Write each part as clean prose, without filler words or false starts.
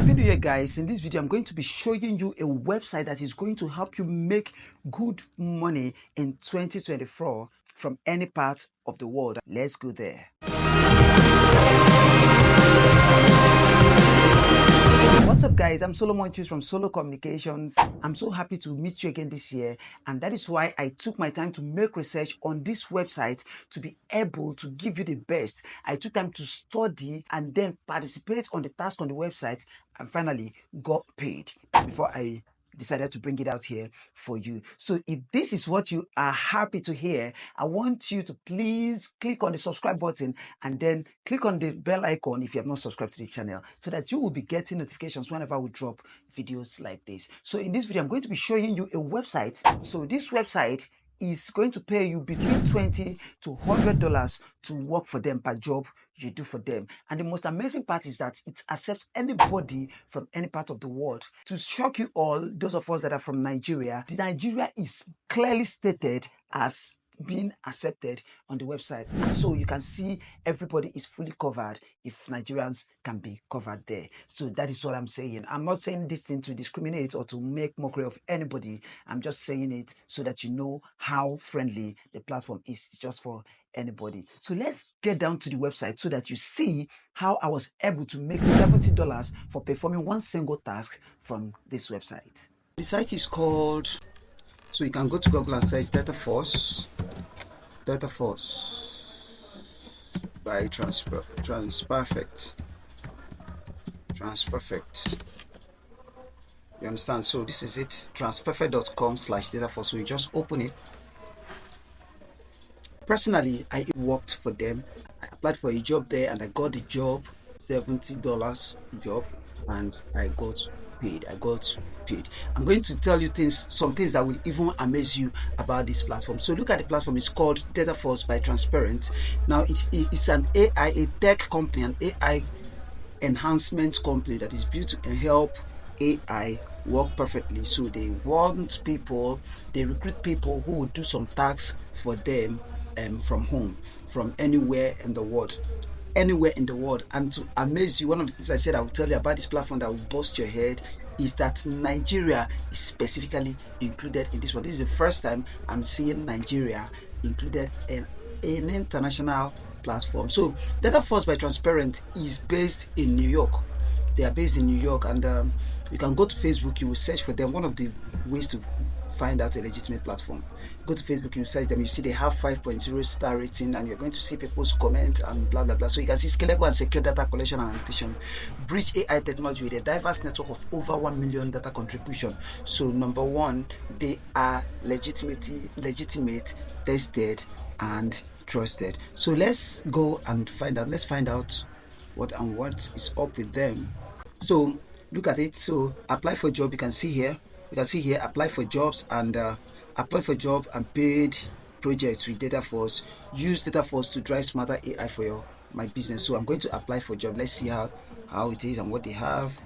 Happy New Year, guys. In this video, I'm going to be showing you a website that is going to help you make good money in 2024 from any part of the world. Let's go there. What's up, guys? I'm Solocommunications from Solocommunications. I'm so happy to meet you again this year, and that is why I took my time to make research on this website to be able to give you the best. I took time to study and then participate on the task on the website, and finally got paid before I decided to bring it out here for you. So if this is what you are happy to hear, I want you to please click on the subscribe button and then click on the bell icon if you have not subscribed to the channel, so that you will be getting notifications whenever we drop videos like this. So in this video, I'm going to be showing you a website. So this website is going to pay you between $20 to $100 to work for them per job you do for them. And the most amazing part is that it accepts anybody from any part of the world. To shock you all, those of us that are from Nigeria, the Nigeria is clearly stated as being accepted on the website, so you can see everybody is fully covered if Nigerians can be covered there. So that is what I'm saying. I'm not saying this thing to discriminate or to make mockery of anybody. I'm just saying it so that you know how friendly the platform is, just for anybody. So let's get down to the website so that you see how I was able to make $70 for performing one single task from this website. The site is called, so you can go to Google and search Data Force by Transperfect. You understand? So this is it, transperfect.com/dataforce. So you just open it. Personally, I worked for them. I applied for a job there and I got the job, $70 job, and I got paid. I'm going to tell you some things that will even amaze you about this platform. So look at the platform. It's called Data Force by Transparent. Now it's an a tech company, an AI enhancement company that is built to help AI work perfectly. So they want people, they recruit people who will do some tasks for them from home, from anywhere in the world. And to amaze you, one of the things I said I will tell you about this platform that will bust your head is that Nigeria is specifically included in this one. This is the first time I'm seeing Nigeria included in an international platform. So Data Force by Transparent is based in New York. They are based in New York, and you can go to Facebook, you will search for them. One of the ways to find out a legitimate platform, go to Facebook, you search them, you see they have 5.0 star rating, and you're going to see people's comment and blah blah blah. So you can see scalable and secure data collection and annotation, bridge AI technology with a diverse network of over 1 million data contribution. So number one, they are legitimate, tested and trusted. So let's go and find out. Let's find out what is up with them. So look at it. So apply for job, you can see here apply for jobs and paid projects with Data Force. Use Data Force to drive smarter AI for my business. So I'm going to apply for job. Let's see how it is and what they have.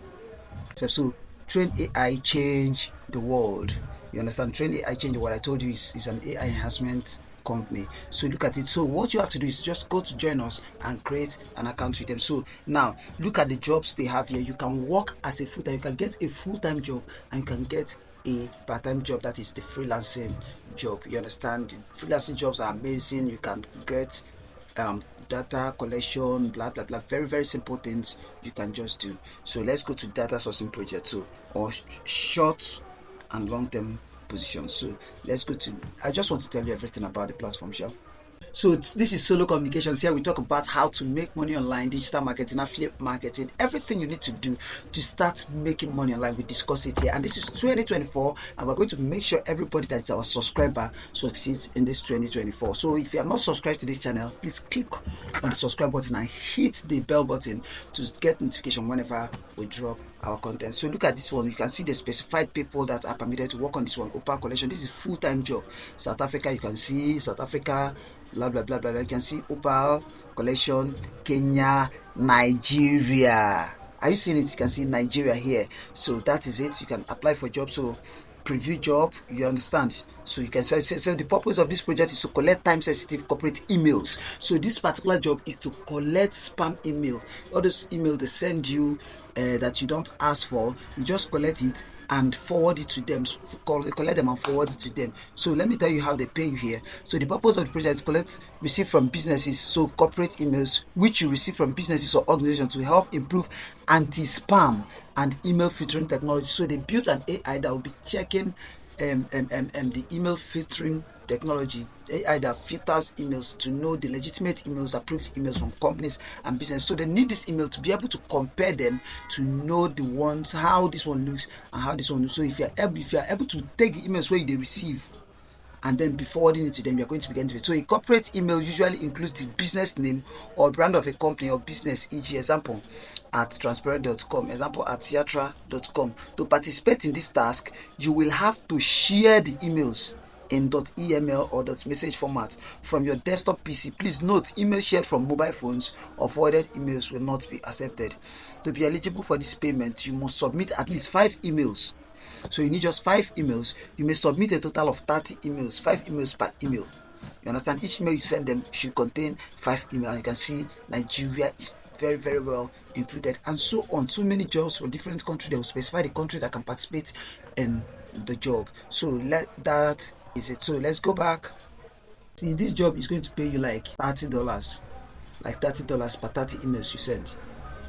So train AI, change the world. You understand? Train AI, change the world. I told you is an AI enhancement company. So look at it. So what you have to do is just go to join us and create an account with them. So now look at the jobs they have here. You can work as a full-time, you can get a full-time job, and you can get a part-time job, that is the freelancing job. You understand? Freelancing jobs are amazing. You can get data collection, blah blah blah, very very simple things you can just do. So let's go to data sourcing project, so or short and long-term positions. So let's go to, I just want to tell you everything about the platform, shall. So this is Solocommunications. Here we talk about how to make money online, digital marketing, affiliate marketing, everything you need to do to start making money online. We discuss it here, and this is 2024, and we're going to make sure everybody that's our subscriber succeeds in this 2024. So if you are not subscribed to this channel, please click on the subscribe button and hit the bell button to get notification whenever we drop our content. So look at this one. You can see the specified people that are permitted to work on this one. Opal collection, this is full-time job. South Africa, you can see South Africa, blah blah blah blah. You can see Opal collection, Kenya, Nigeria. Are you seeing it? You can see Nigeria here. So that is it. You can apply for jobs. So preview job, you understand. So you can say, so the purpose of this project is to collect time sensitive corporate emails. So this particular job is to collect spam email, all those emails they send you that you don't ask for. You just collect it and forward it to them, collect them and forward it to them. So let me tell you how they pay you here. So the purpose of the project is receive from businesses, so corporate emails which you receive from businesses or organizations to help improve anti-spam and email filtering technology. So they built an AI that will be checking the email filtering technology, AI that filters emails to know the legitimate emails, approved emails from companies and business. So they need this email to be able to compare them, to know the ones, how this one looks and how this one looks. So if you are able to take the emails where they receive and then be forwarding it to them, you're going to be getting to it. So a corporate email usually includes the business name or brand of a company or business, e.g. example at transparent.com, example at yatra.com. To participate in this task, you will have to share the emails in .eml or .message format from your desktop PC. Please note, email shared from mobile phones or forwarded emails will not be accepted. To be eligible for this payment, you must submit at least 5 emails. So you need just 5 emails. You may submit a total of 30 emails, 5 emails per email. You understand? Each email you send them should contain 5 emails. And you can see Nigeria is very, very well included, and so on. So many jobs from different countries. They will specify the country that can participate in the job. So that is it. So let's go back. See, this job is going to pay you like $30, like $30 per 30 emails you send.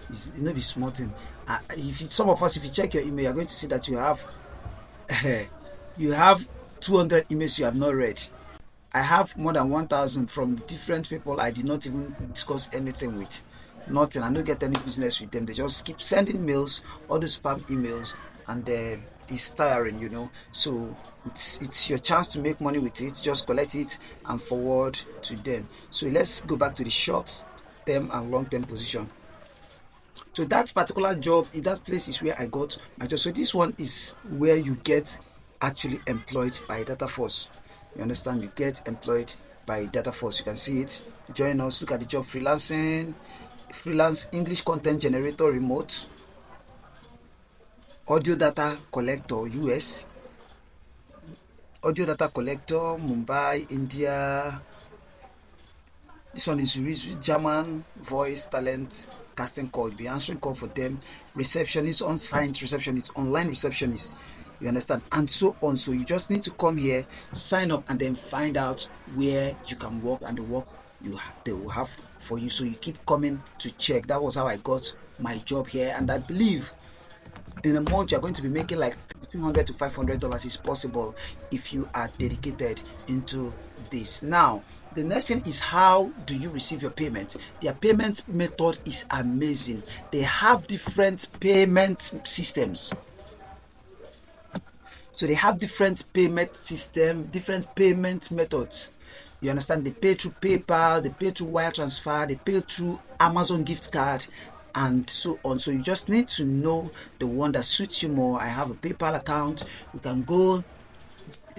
It's not be small thing. Some of us, if you check your email, you're going to see that you have 200 emails you have not read. I have more than 1,000 from different people I did not even discuss anything with. Nothing. I don't get any business with them. They just keep sending mails, all the spam emails, and it's tiring, you know. So it's your chance to make money with it. Just collect it and forward to them. So let's go back to the short term and long term position. So that particular job, in that place is where I got my job. So this one is where you get actually employed by Dataforce. You understand? You get employed by Dataforce. You can see it. Join us. Look at the job: freelancing, freelance English content generator, remote, audio data collector, US, audio data collector, Mumbai, India. This one is German voice talent casting call. You'll be answering call for them. Receptionist, on-site receptionist, online receptionist. You understand? And so on. So you just need to come here, sign up, and then find out where you can work and the work they will have for you. So you keep coming to check. That was how I got my job here, and I believe in a month you're going to be making like $1,500 to $500 is possible if you are dedicated into this. Now the next thing is, how do you receive your payment? Their payment method is amazing. They have different payment systems. So they have different payment system, different payment methods. You understand? They pay through PayPal, they pay through wire transfer, they pay through Amazon gift card, and so on. So you just need to know the one that suits you more. I have a PayPal account. You can go,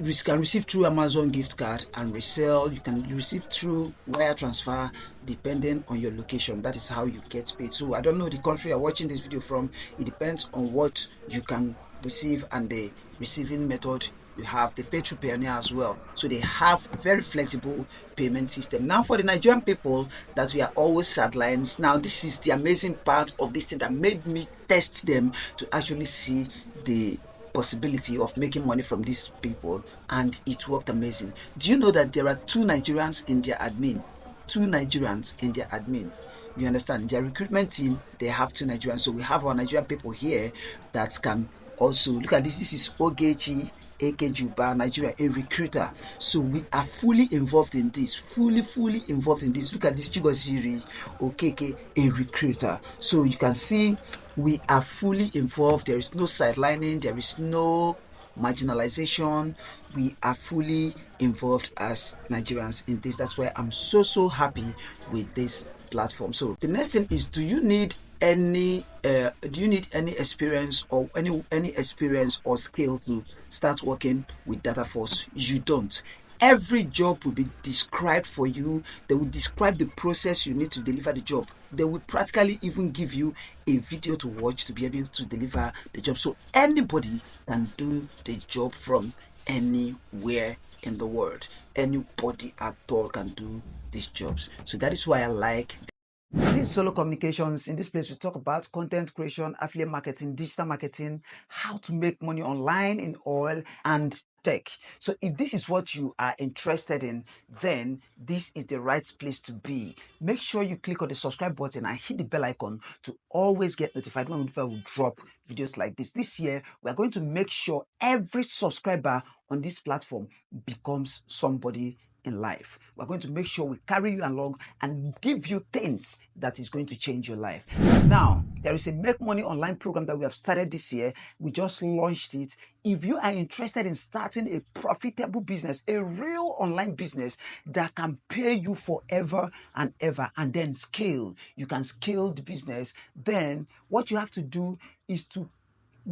you can receive through Amazon gift card and resell. You can receive through wire transfer depending on your location. That is how you get paid. So I don't know the country you're watching this video from. It depends on what you can receive and the receiving method you have. They pay through Payoneer as well. So they have very flexible payment system. Now for the Nigerian people that we are always sidelines, now this is the amazing part of this thing that made me test them to actually see the possibility of making money from these people, and it worked amazing. Do you know that there are 2 Nigerians in their admin? 2 Nigerians in their admin. You understand? Their recruitment team, they have 2 Nigerians. So we have our Nigerian people here that can also look at this. This is Ogechi Akejuba, Nigeria, a recruiter. So we are fully involved in this, fully involved in this. Look at this, Chigoziri Okeke, a recruiter. So you can see we are fully involved. There is no sidelining, there is no marginalization. We are fully involved as Nigerians in this. That's why I'm so happy with this platform. So the next thing is, do you need any experience or any experience or skill to start working with Dataforce? You don't. Every job will be described for you. They will describe the process you need to deliver the job. They will practically even give you a video to watch to be able to deliver the job. So anybody can do the job from anywhere in the world. Anybody at all can do these jobs. So that is why I like this is Solo Communications. In this place, we talk about content creation, affiliate marketing, digital marketing, how to make money online in oil and tech. So if this is what you are interested in, then this is the right place to be. Make sure you click on the subscribe button and hit the bell icon to always get notified when we drop videos like this. This year, we are going to make sure every subscriber on this platform becomes somebody in life. We're going to make sure we carry you along and give you things that is going to change your life. Now, there is a Make Money Online program that we have started this year. We just launched it. If you are interested in starting a profitable business, a real online business that can pay you forever and ever, and then scale, you can scale the business, then what you have to do is to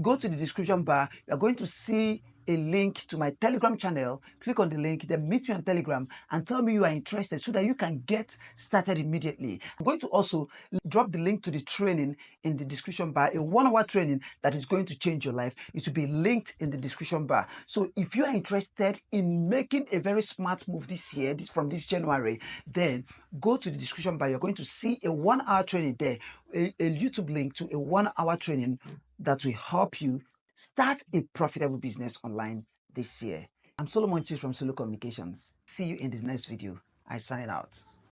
go to the description bar. You're going to see a link to my Telegram channel. Click on the link, then meet me on Telegram and tell me you are interested so that you can get started immediately. I'm going to also drop the link to the training in the description bar, a 1-hour training that is going to change your life. It will be linked in the description bar. So if you are interested in making a very smart move this year, from this January, then go to the description bar. You're going to see a 1-hour training there, a YouTube link to a 1-hour training that will help you start a profitable business online this year. I'm Solomon from Solo Communications. See you in this next video. I sign out.